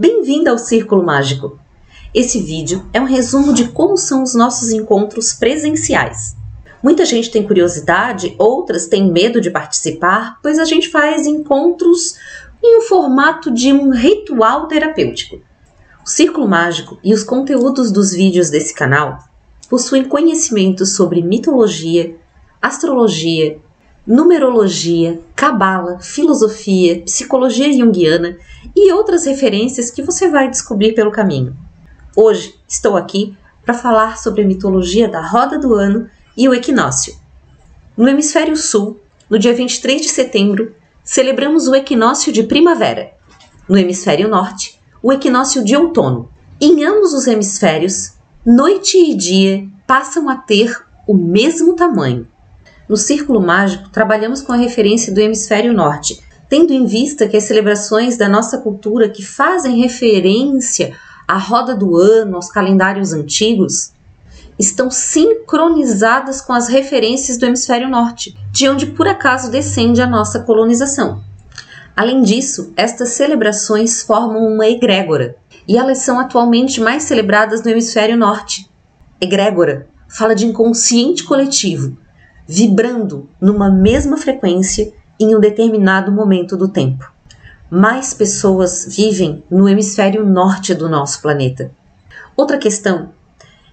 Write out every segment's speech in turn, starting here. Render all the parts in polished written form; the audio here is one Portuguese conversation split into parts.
Bem-vinda ao Círculo Mágico! Esse vídeo é um resumo de como são os nossos encontros presenciais. Muita gente tem curiosidade, outras têm medo de participar, pois a gente faz encontros em um formato de um ritual terapêutico. O Círculo Mágico e os conteúdos dos vídeos desse canal possuem conhecimento sobre mitologia, astrologia, numerologia, cabala, filosofia, psicologia junguiana e outras referências que você vai descobrir pelo caminho. Hoje estou aqui para falar sobre a mitologia da roda do ano e o equinócio. No hemisfério sul, no dia 23 de setembro, celebramos o equinócio de primavera. No hemisfério norte, o equinócio de outono. Em ambos os hemisférios, noite e dia passam a ter o mesmo tamanho. No Círculo Mágico, trabalhamos com a referência do hemisfério norte, tendo em vista que as celebrações da nossa cultura que fazem referência à roda do ano, aos calendários antigos, estão sincronizadas com as referências do hemisfério norte, de onde por acaso descende a nossa colonização. Além disso, estas celebrações formam uma egrégora, e elas são atualmente mais celebradas no hemisfério norte. Egrégora fala de inconsciente coletivo, vibrando numa mesma frequência em um determinado momento do tempo. Mais pessoas vivem no hemisfério norte do nosso planeta. Outra questão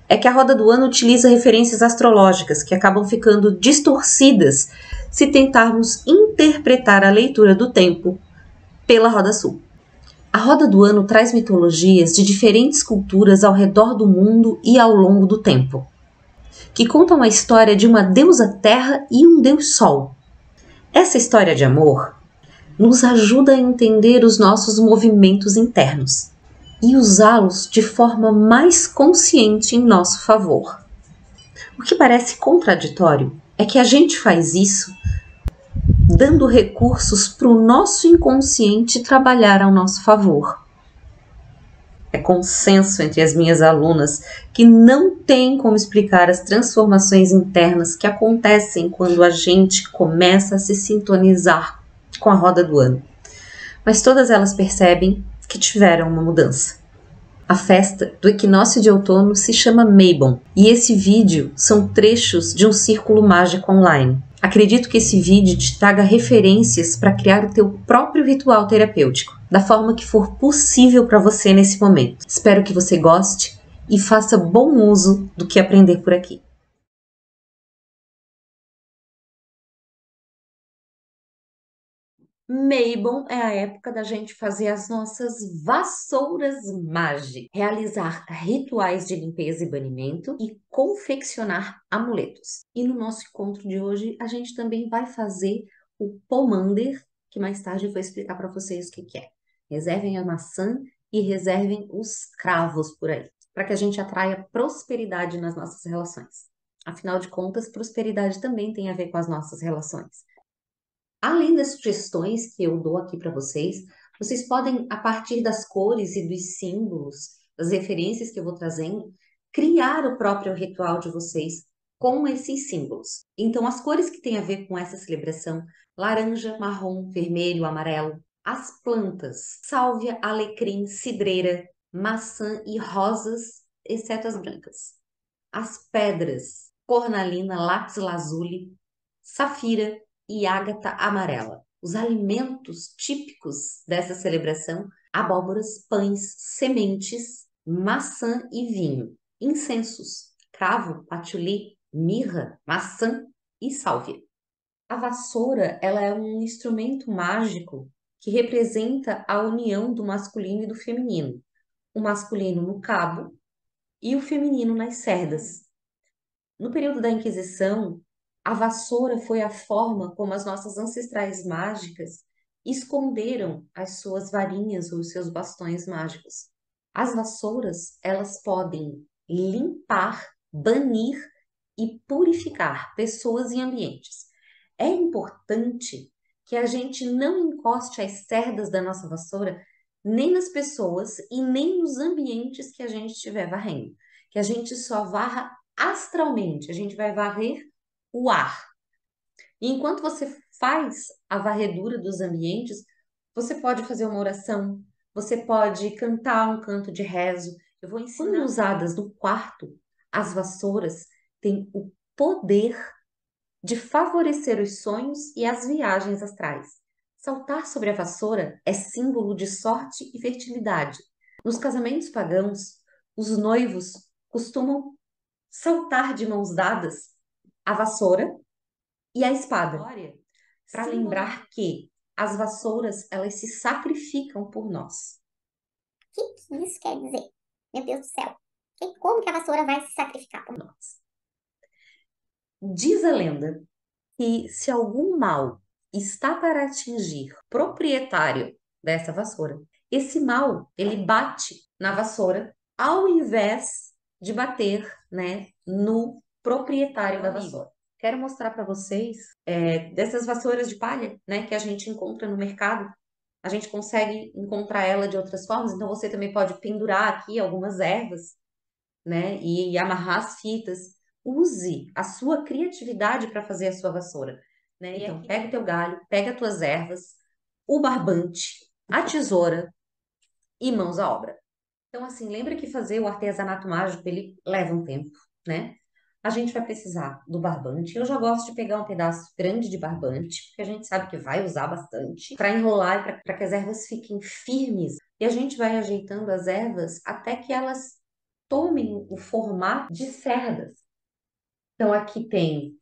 é que a roda do ano utiliza referências astrológicas que acabam ficando distorcidas se tentarmos interpretar a leitura do tempo pela roda sul. A roda do ano traz mitologias de diferentes culturas ao redor do mundo e ao longo do tempo, que contam a história de uma deusa terra e um deus sol. Essa história de amor nos ajuda a entender os nossos movimentos internos e usá-los de forma mais consciente em nosso favor. O que parece contraditório é que a gente faz isso dando recursos para o nosso inconsciente trabalhar ao nosso favor. É consenso entre as minhas alunas que não tem como explicar as transformações internas que acontecem quando a gente começa a se sintonizar com a roda do ano. Mas todas elas percebem que tiveram uma mudança. A festa do equinócio de outono se chama Mabon e esse vídeo são trechos de um círculo mágico online. Acredito que esse vídeo te traga referências para criar o teu próprio ritual terapêutico, da forma que for possível para você nesse momento. Espero que você goste e faça bom uso do que aprender por aqui. Mabon é a época da gente fazer as nossas vassouras mágicas, realizar rituais de limpeza e banimento e confeccionar amuletos. E no nosso encontro de hoje, a gente também vai fazer o pomander, que mais tarde eu vou explicar para vocês o que é. Reservem a maçã e reservem os cravos por aí, para que a gente atraia prosperidade nas nossas relações. Afinal de contas, prosperidade também tem a ver com as nossas relações. Além das sugestões que eu dou aqui para vocês, vocês podem, a partir das cores e dos símbolos, das referências que eu vou trazendo, criar o próprio ritual de vocês com esses símbolos. Então, as cores que têm a ver com essa celebração, laranja, marrom, vermelho, amarelo. As plantas, sálvia, alecrim, cidreira, maçã e rosas, exceto as brancas. As pedras, cornalina, lápis lazuli, safira, e ágata amarela. Os alimentos típicos dessa celebração: abóboras, pães, sementes, maçã e vinho. Incensos: cravo, patchouli, mirra, maçã e sálvia. A vassoura, ela é um instrumento mágico que representa a união do masculino e do feminino. O masculino no cabo e o feminino nas cerdas. No período da Inquisição, a vassoura foi a forma como as nossas ancestrais mágicas esconderam as suas varinhas ou os seus bastões mágicos. As vassouras, elas podem limpar, banir e purificar pessoas e ambientes. É importante que a gente não encoste as cerdas da nossa vassoura nem nas pessoas e nem nos ambientes que a gente estiver varrendo. Que a gente só varra astralmente, a gente vai varrer o ar. E enquanto você faz a varredura dos ambientes, você pode fazer uma oração, Você pode cantar um canto de rezo. Eu vou ensinar. Quando usadas no quarto, as vassouras têm o poder de favorecer os sonhos e as viagens astrais. Saltar sobre a vassoura é símbolo de sorte e fertilidade. Nos casamentos pagãos, os noivos costumam saltar de mãos dadas a vassoura e a espada, para lembrar que as vassouras, elas se sacrificam por nós. O que isso quer dizer? Meu Deus do céu. Como que a vassoura vai se sacrificar por Nós. Diz a lenda que se algum mal está para atingir o proprietário dessa vassoura, esse mal ele bate na vassoura ao invés de bater, né, no proprietário da vassoura. Quero mostrar para vocês dessas vassouras de palha, né, que a gente encontra no mercado. A gente consegue encontrar ela de outras formas, então você também pode pendurar aqui algumas ervas, né, e amarrar as fitas. Use a sua criatividade para fazer a sua vassoura, né? Então, pega o teu galho, pega as tuas ervas, o barbante, a tesoura e mãos à obra. Então, assim, lembra que fazer o artesanato mágico, ele leva um tempo, né? A gente vai precisar do barbante. Eu já gosto de pegar um pedaço grande de barbante, porque a gente sabe que vai usar bastante, para enrolar e para que as ervas fiquem firmes. E a gente vai ajeitando as ervas até que elas tomem o formato de cerdas. Então, aqui tem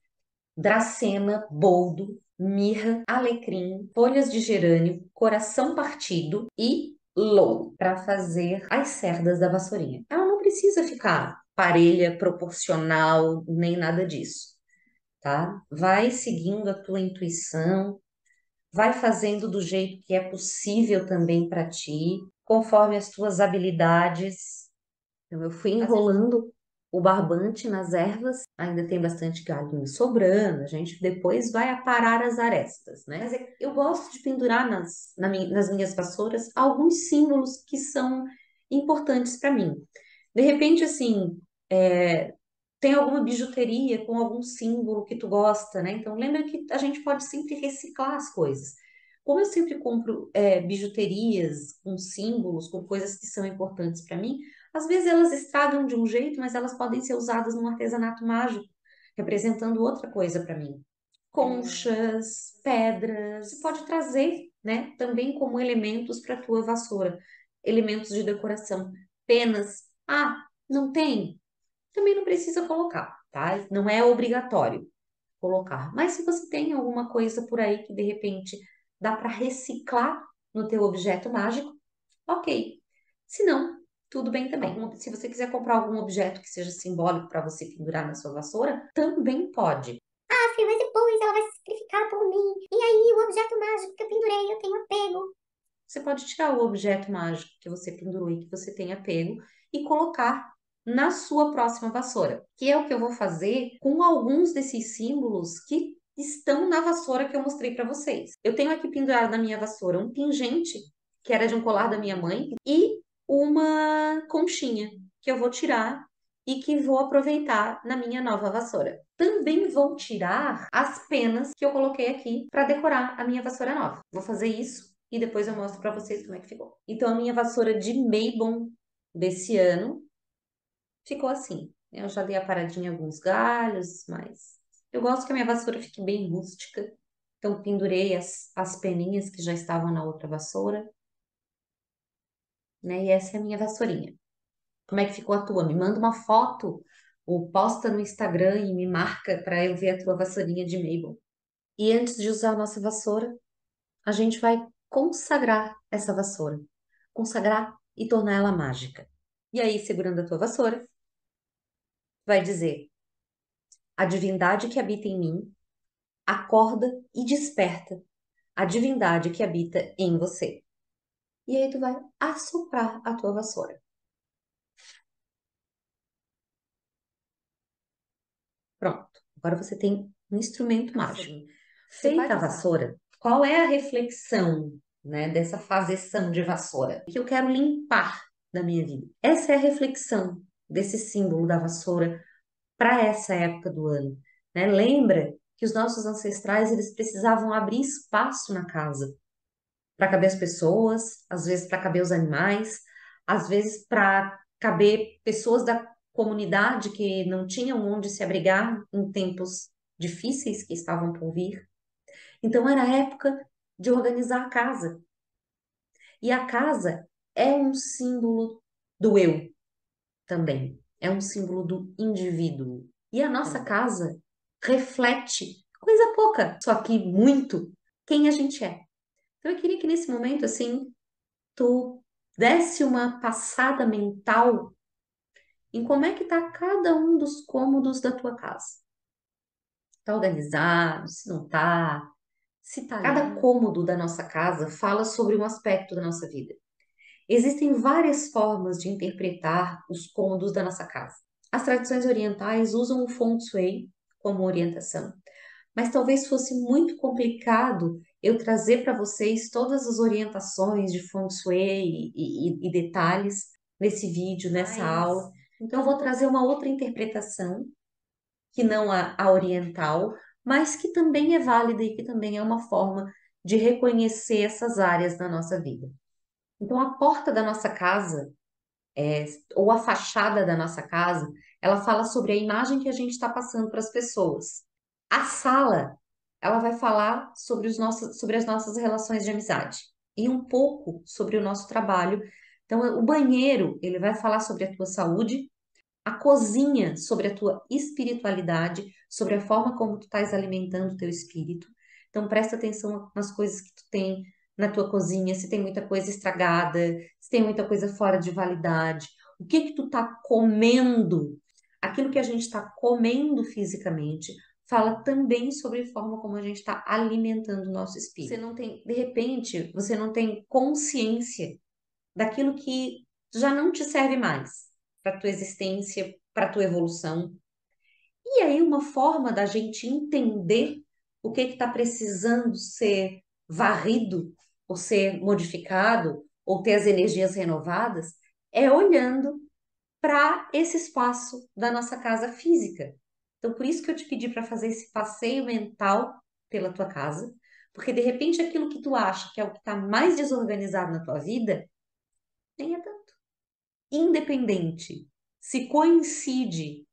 dracena, boldo, mirra, alecrim, folhas de gerânio, coração partido e louro para fazer as cerdas da vassourinha. Ela não precisa ficar parelha, proporcional, nem nada disso, tá? Vai seguindo a tua intuição, vai fazendo do jeito que é possível também para ti, conforme as tuas habilidades. Então, eu fui enrolando o barbante nas ervas, ainda tem bastante galho sobrando, a gente depois vai aparar as arestas, né? Mas eu gosto de pendurar nas minhas vassouras alguns símbolos que são importantes para mim. De repente, assim, tem alguma bijuteria com algum símbolo que tu gosta, né? Então, lembra que a gente pode sempre reciclar as coisas. Como eu sempre compro bijuterias com símbolos, com coisas que são importantes para mim, às vezes elas estragam de um jeito, mas elas podem ser usadas num artesanato mágico, representando outra coisa para mim. Conchas, pedras, você pode trazer, né, também como elementos para a tua vassoura, elementos de decoração. Penas. Ah, não tem? Também não precisa colocar, tá? Não é obrigatório colocar. Mas se você tem alguma coisa por aí que de repente dá para reciclar no teu objeto mágico, ok. Se não, tudo bem também. Se você quiser comprar algum objeto que seja simbólico para você pendurar na sua vassoura, também pode. Ah, filho, mas depois ela vai se sacrificar por mim. E aí, o objeto mágico que eu pendurei, eu tenho apego. Você pode tirar o objeto mágico que você pendurou e que você tem apego e colocar na sua próxima vassoura, que é o que eu vou fazer com alguns desses símbolos que estão na vassoura que eu mostrei para vocês. Eu tenho aqui pendurado na minha vassoura um pingente, que era de um colar da minha mãe, e uma conchinha, que eu vou tirar e que vou aproveitar na minha nova vassoura. Também vou tirar as penas que eu coloquei aqui para decorar a minha vassoura nova. Vou fazer isso e depois eu mostro para vocês como é que ficou. Então, a minha vassoura de Maybon desse ano ficou assim. Eu já dei a paradinha em alguns galhos, mas eu gosto que a minha vassoura fique bem rústica. Então, pendurei as peninhas que já estavam na outra vassoura, né? E essa é a minha vassourinha. Como é que ficou a tua? Me manda uma foto ou posta no Instagram e me marca para eu ver a tua vassourinha de Maybon. E antes de usar a nossa vassoura, a gente vai consagrar essa vassoura. Consagrar e tornar ela mágica. E aí, segurando a tua vassoura, vai dizer: a divindade que habita em mim acorda e desperta a divindade que habita em você. E aí tu vai assoprar a tua vassoura. Pronto. Agora você tem um instrumento mágico. Feita a vassoura, qual é a reflexão, né, dessa fazeção de vassoura? Que eu quero limpar da minha vida. Essa é a reflexão desse símbolo da vassoura para essa época do ano, né? Lembra que os nossos ancestrais eles precisavam abrir espaço na casa. para caber as pessoas, às vezes para caber os animais, às vezes para caber pessoas da comunidade que não tinham onde se abrigar em tempos difíceis que estavam por vir. Então era a época de organizar a casa. E a casa é um símbolo do eu também, é um símbolo do indivíduo. E a nossa casa reflete coisa pouca, só que muito quem a gente é. Então eu queria que nesse momento, assim, tu desse uma passada mental em como é que tá cada um dos cômodos da tua casa. Tá organizado, se não tá, se tá cada limpo. Cômodo da nossa casa fala sobre um aspecto da nossa vida. Existem várias formas de interpretar os cômodos da nossa casa. As tradições orientais usam o Feng Shui como orientação, mas talvez fosse muito complicado eu trazer para vocês todas as orientações de Feng Shui e detalhes nesse vídeo, nessa aula. Então, eu vou trazer uma outra interpretação, que não a oriental, mas que também é válida e que também é uma forma de reconhecer essas áreas da nossa vida. Então, a porta da nossa casa, ou a fachada da nossa casa, ela fala sobre a imagem que a gente está passando para as pessoas. A sala, ela vai falar sobre as nossas relações de amizade e um pouco sobre o nosso trabalho. Então, o banheiro, ele vai falar sobre a tua saúde, a cozinha sobre a tua espiritualidade, sobre a forma como tu estás alimentando o teu espírito. Então presta atenção nas coisas que tu tem na tua cozinha, se tem muita coisa estragada, se tem muita coisa fora de validade, o que que tu tá comendo? Aquilo que a gente está comendo fisicamente fala também sobre a forma como a gente está alimentando o nosso espírito. Você não tem, de repente, você não tem consciência daquilo que já não te serve mais para tua existência, para tua evolução. E aí uma forma da gente entender o que está precisando ser varrido, ou ser modificado, ou ter as energias renovadas, é olhando para esse espaço da nossa casa física. Então, por isso que eu te pedi para fazer esse passeio mental pela tua casa, porque de repente aquilo que tu acha que é o que está mais desorganizado na tua vida, nem é tanto. Independente se coincide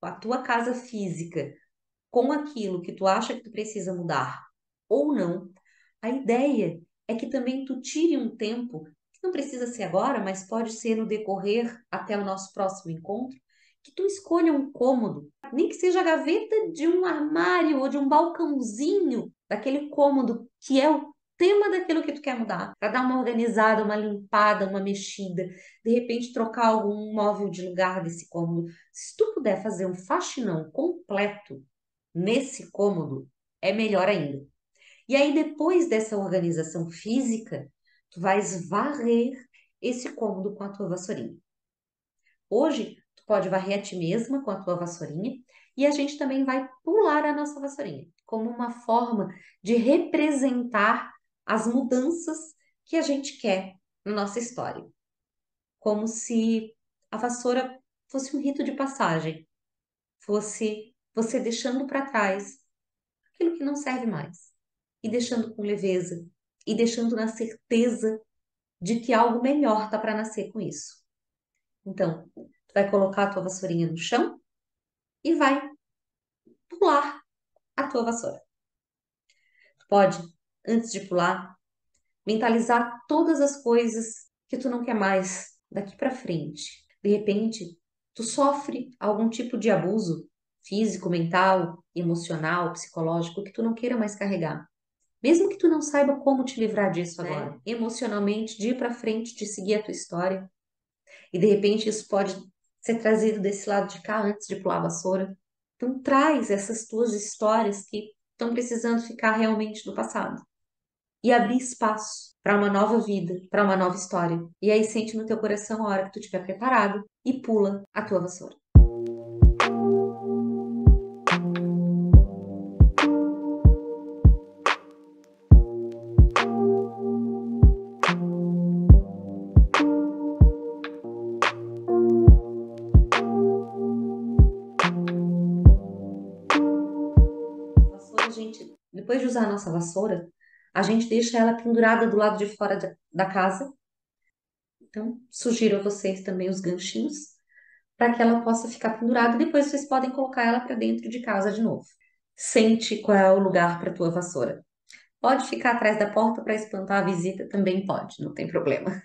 a tua casa física com aquilo que tu acha que tu precisa mudar ou não, a ideia é que também tu tire um tempo, que não precisa ser agora, mas pode ser no decorrer até o nosso próximo encontro, que tu escolha um cômodo, nem que seja a gaveta de um armário ou de um balcãozinho daquele cômodo que é o tema daquilo que tu quer mudar, para dar uma organizada, uma limpada, uma mexida, de repente trocar algum móvel de lugar desse cômodo. Se tu puder fazer um faxinão completo nesse cômodo, é melhor ainda. E aí, depois dessa organização física, tu vais varrer esse cômodo com a tua vassourinha. Hoje, tu pode varrer a ti mesma com a tua vassourinha e a gente também vai pular a nossa vassourinha, como uma forma de representar as mudanças que a gente quer na nossa história. Como se a vassoura fosse um rito de passagem, fosse você deixando para trás aquilo que não serve mais e deixando com leveza e deixando na certeza de que algo melhor tá para nascer com isso. Então, tu vai colocar a tua vassourinha no chão e vai pular a tua vassoura. Tu pode, antes de pular, mentalizar todas as coisas que tu não quer mais daqui para frente. De repente, tu sofre algum tipo de abuso físico, mental, emocional, psicológico que tu não queira mais carregar. Mesmo que tu não saiba como te livrar disso agora, emocionalmente, de ir para frente, de seguir a tua história. E de repente isso pode ser trazido desse lado de cá antes de pular a vassoura. Então traz essas tuas histórias que estão precisando ficar realmente no passado. E abrir espaço para uma nova vida, para uma nova história. E aí sente no teu coração a hora que tu estiver preparado e pula a tua vassoura. Depois de usar a nossa vassoura, a gente deixa ela pendurada do lado de fora da casa. Então, sugiro a vocês também os ganchinhos para que ela possa ficar pendurada e depois vocês podem colocar ela para dentro de casa de novo. Sente qual é o lugar para tua vassoura. Pode ficar atrás da porta para espantar a visita, também pode, não tem problema.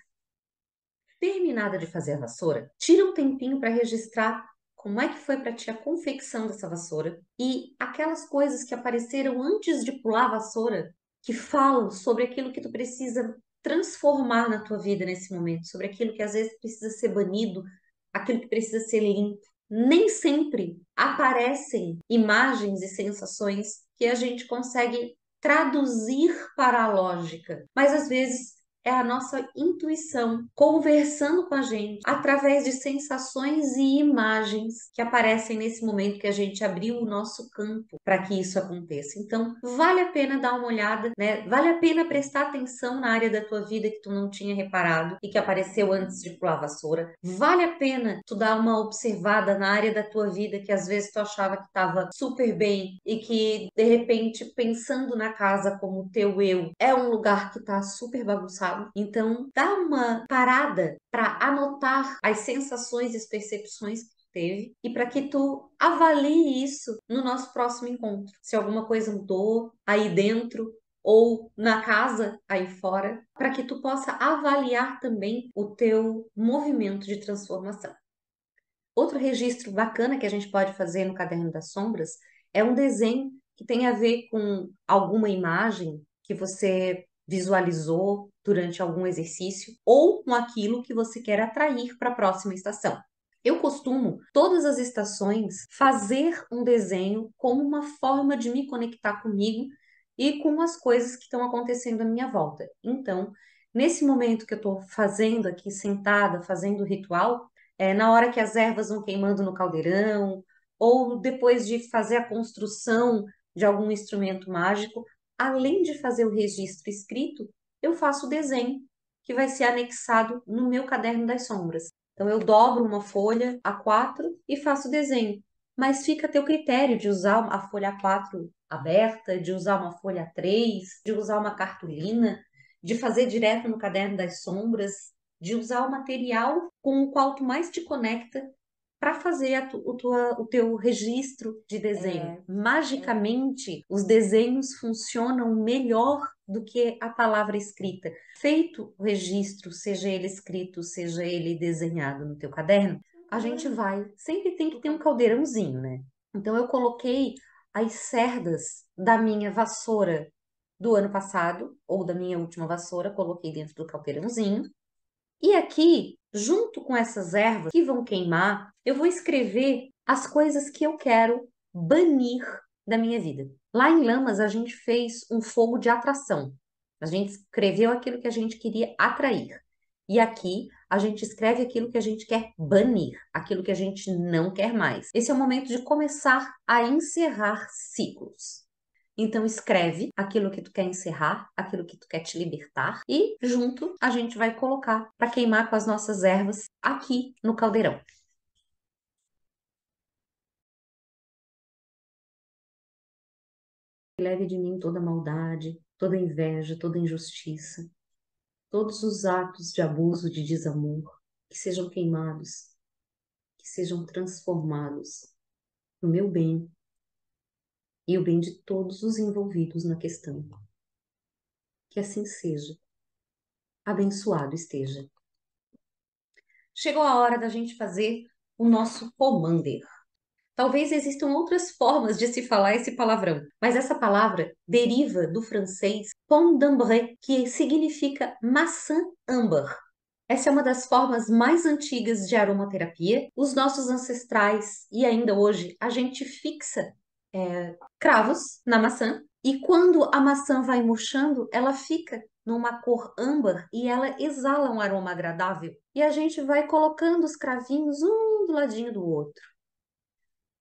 Terminada de fazer a vassoura, tira um tempinho para registrar como é que foi para ti a confecção dessa vassoura e aquelas coisas que apareceram antes de pular a vassoura, que falam sobre aquilo que tu precisa transformar na tua vida nesse momento, sobre aquilo que às vezes precisa ser banido, aquilo que precisa ser limpo. Nem sempre aparecem imagens e sensações que a gente consegue traduzir para a lógica, mas às vezes é a nossa intuição conversando com a gente através de sensações e imagens que aparecem nesse momento que a gente abriu o nosso campo para que isso aconteça. Então, vale a pena dar uma olhada, né? Vale a pena prestar atenção na área da tua vida que tu não tinha reparado e que apareceu antes de pular a vassoura. Vale a pena tu dar uma observada na área da tua vida que às vezes tu achava que estava super bem e que de repente pensando na casa como teu eu é um lugar que está super bagunçado. Então, dá uma parada para anotar as sensações e as percepções que tu teve e para que tu avalie isso no nosso próximo encontro. Se alguma coisa mudou aí dentro ou na casa aí fora, para que tu possa avaliar também o teu movimento de transformação. Outro registro bacana que a gente pode fazer no Caderno das Sombras é um desenho que tem a ver com alguma imagem que você visualizou durante algum exercício ou com aquilo que você quer atrair para a próxima estação. Eu costumo, todas as estações, fazer um desenho como uma forma de me conectar comigo e com as coisas que estão acontecendo à minha volta. Então, nesse momento que eu estou fazendo aqui, sentada, fazendo o ritual, na hora que as ervas vão queimando no caldeirão, ou depois de fazer a construção de algum instrumento mágico, além de fazer o registro escrito, eu faço o desenho, que vai ser anexado no meu caderno das sombras. Então, eu dobro uma folha A4 e faço o desenho. Mas fica a teu critério de usar a folha A4 aberta, de usar uma folha A3, de usar uma cartolina, de fazer direto no caderno das sombras, de usar o material com o qual tu mais te conecta para fazer o teu registro de desenho. Magicamente, os desenhos funcionam melhor do que a palavra escrita. Feito o registro, seja ele escrito, seja ele desenhado no teu caderno, a gente vai. Sempre tem que ter um caldeirãozinho, né? Então, eu coloquei as cerdas da minha vassoura do ano passado, ou da minha última vassoura, coloquei dentro do caldeirãozinho. E aqui, junto com essas ervas que vão queimar, eu vou escrever as coisas que eu quero banir da minha vida. Lá em Lamas, a gente fez um fogo de atração. A gente escreveu aquilo que a gente queria atrair. E aqui, a gente escreve aquilo que a gente quer banir, aquilo que a gente não quer mais. Esse é o momento de começar a encerrar ciclos. Então escreve aquilo que tu quer encerrar, aquilo que tu quer te libertar e junto a gente vai colocar para queimar com as nossas ervas aqui no caldeirão. Leve de mim toda maldade, toda inveja, toda injustiça, todos os atos de abuso, de desamor, que sejam queimados, que sejam transformados no meu bem e o bem de todos os envolvidos na questão. Que assim seja. Abençoado esteja. Chegou a hora da gente fazer o nosso Pomander. Talvez existam outras formas de se falar esse palavrão, mas essa palavra deriva do francês pomme d'ambre, que significa maçã âmbar. Essa é uma das formas mais antigas de aromaterapia. Os nossos ancestrais, e ainda hoje, a gente fixa cravos na maçã e quando a maçã vai murchando, ela fica numa cor âmbar e ela exala um aroma agradável. E a gente vai colocando os cravinhos um do ladinho do outro.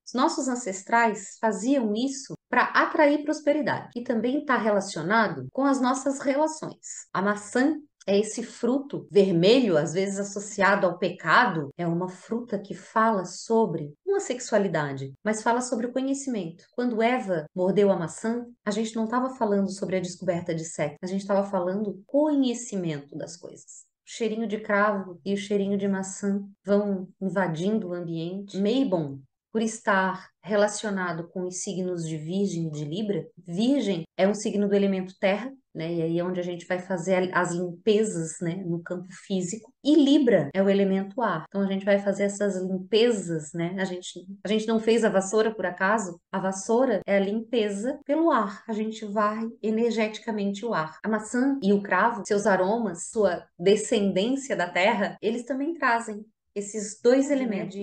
Os nossos ancestrais faziam isso para atrair prosperidade, e também está relacionado com as nossas relações. A maçã É esse fruto vermelho, às vezes associado ao pecado, é uma fruta que fala sobre uma sexualidade, mas fala sobre o conhecimento. Quando Eva mordeu a maçã, a gente não estava falando sobre a descoberta de sexo, a gente estava falando conhecimento das coisas. O cheirinho de cravo e o cheirinho de maçã vão invadindo o ambiente. Mabon, por estar relacionado com os signos de Virgem e de Libra, Virgem é um signo do elemento terra, né? E aí é onde a gente vai fazer as limpezas, né, no campo físico. E Libra é o elemento ar. Então a gente vai fazer essas limpezas, né? A gente não fez a vassoura por acaso? A vassoura é a limpeza pelo ar. A gente varre energeticamente o ar. A maçã e o cravo, seus aromas, sua descendência da terra, eles também trazem esses dois elementos.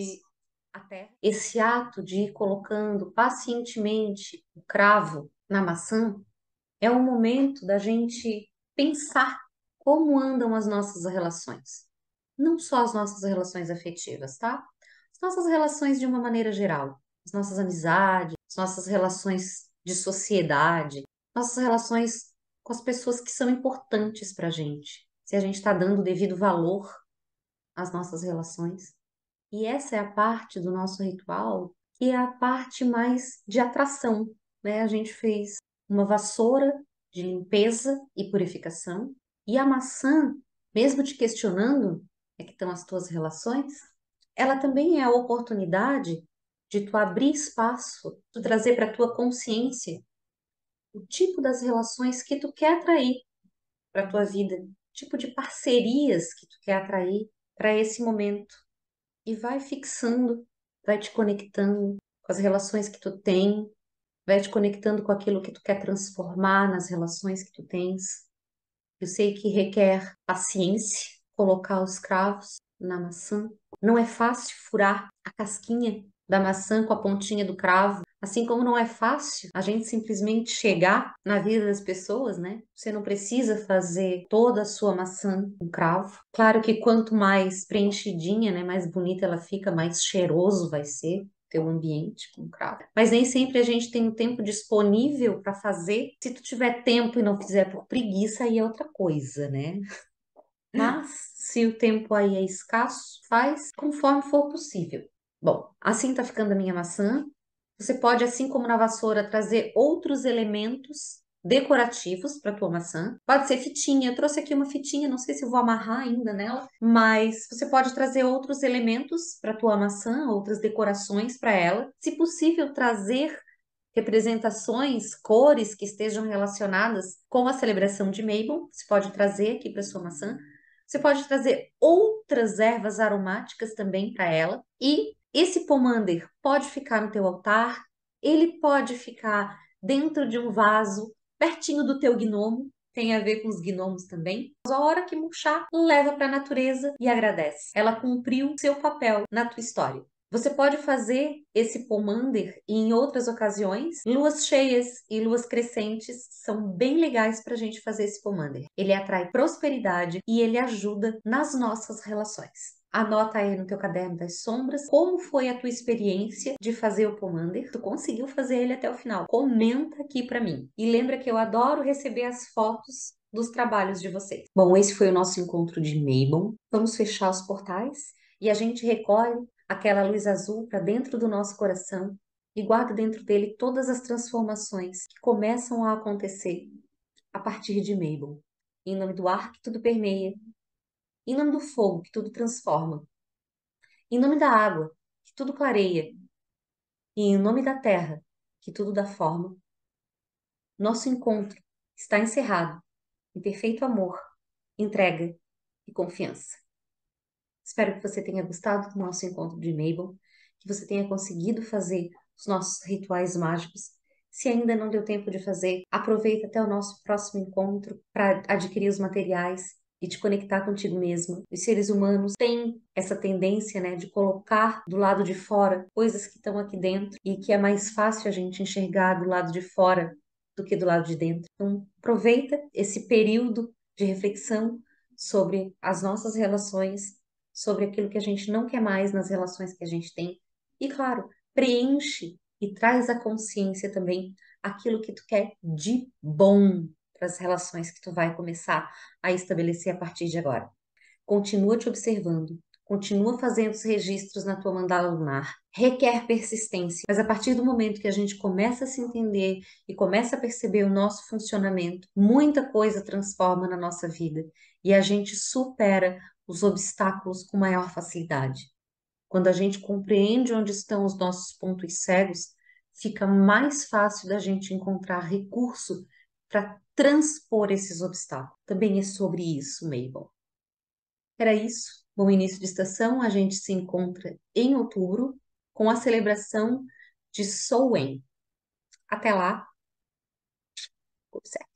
A terra. Esse ato de ir colocando pacientemente o cravo na maçã é o momento da gente pensar como andam as nossas relações. Não só as nossas relações afetivas, tá? As nossas relações de uma maneira geral. As nossas amizades, as nossas relações de sociedade, nossas relações com as pessoas que são importantes pra gente. Se a gente está dando o devido valor às nossas relações. E essa é a parte do nosso ritual que é a parte mais de atração, né? A gente fez uma vassoura de limpeza e purificação, e a maçã, mesmo te questionando, é que estão as tuas relações, ela também é a oportunidade de tu abrir espaço, tu trazer para a tua consciência o tipo das relações que tu quer atrair para a tua vida, o tipo de parcerias que tu quer atrair para esse momento e vai fixando, vai te conectando com as relações que tu tem, vai te conectando com aquilo que tu quer transformar nas relações que tu tens. Eu sei que requer paciência colocar os cravos na maçã. Não é fácil furar a casquinha da maçã com a pontinha do cravo. Assim como não é fácil a gente simplesmente chegar na vida das pessoas, né? Você não precisa fazer toda a sua maçã com cravo. Claro que quanto mais preenchidinha, né, mais bonita ela fica, mais cheiroso vai ser teu ambiente com cravo. Mas nem sempre a gente tem o tempo disponível para fazer. Se tu tiver tempo e não fizer por preguiça, aí é outra coisa, né? Mas se o tempo aí é escasso, faz conforme for possível. Bom, assim tá ficando a minha maçã. Você pode, assim como na vassoura, trazer outros elementos decorativos para tua maçã. Pode ser fitinha. Eu trouxe aqui uma fitinha, não sei se eu vou amarrar ainda nela, mas você pode trazer outros elementos para tua maçã, outras decorações para ela. Se possível, trazer representações, cores que estejam relacionadas com a celebração de Mabel. Você pode trazer aqui para sua maçã. Você pode trazer outras ervas aromáticas também para ela. E esse pomander pode ficar no teu altar, ele pode ficar dentro de um vaso, pertinho do teu gnomo. Tem a ver com os gnomos também. A hora que murchar, leva para a natureza e agradece. Ela cumpriu seu papel na tua história. Você pode fazer esse pomander em outras ocasiões. Luas cheias e luas crescentes são bem legais para a gente fazer esse pomander. Ele atrai prosperidade e ele ajuda nas nossas relações. Anota aí no teu caderno das sombras como foi a tua experiência de fazer o pomander. Tu conseguiu fazer ele até o final? Comenta aqui para mim. E lembra que eu adoro receber as fotos dos trabalhos de vocês. Bom, esse foi o nosso encontro de Mabel. Vamos fechar os portais e a gente recolhe aquela luz azul para dentro do nosso coração e guarda dentro dele todas as transformações que começam a acontecer a partir de Mabel. Em nome do ar que tudo permeia, em nome do fogo que tudo transforma, em nome da água que tudo clareia e em nome da terra que tudo dá forma, nosso encontro está encerrado em perfeito amor, entrega e confiança. Espero que você tenha gostado do nosso encontro de Mabel, que você tenha conseguido fazer os nossos rituais mágicos. Se ainda não deu tempo de fazer, aproveita até o nosso próximo encontro para adquirir os materiais e te conectar contigo mesmo. Os seres humanos têm essa tendência, né, de colocar do lado de fora coisas que estão aqui dentro e que é mais fácil a gente enxergar do lado de fora do que do lado de dentro. Então, aproveita esse período de reflexão sobre as nossas relações, sobre aquilo que a gente não quer mais nas relações que a gente tem. E, claro, preenche e traz à consciência também aquilo que tu quer de bom para as relações que tu vai começar a estabelecer a partir de agora. Continua te observando, continua fazendo os registros na tua mandala lunar. Requer persistência, mas a partir do momento que a gente começa a se entender e começa a perceber o nosso funcionamento, muita coisa transforma na nossa vida e a gente supera os obstáculos com maior facilidade. Quando a gente compreende onde estão os nossos pontos cegos, fica mais fácil da gente encontrar recurso para transpor esses obstáculos. Também é sobre isso, Mabel. Era isso. Bom início de estação. A gente se encontra em outubro com a celebração de Samhain. Até lá. Observe.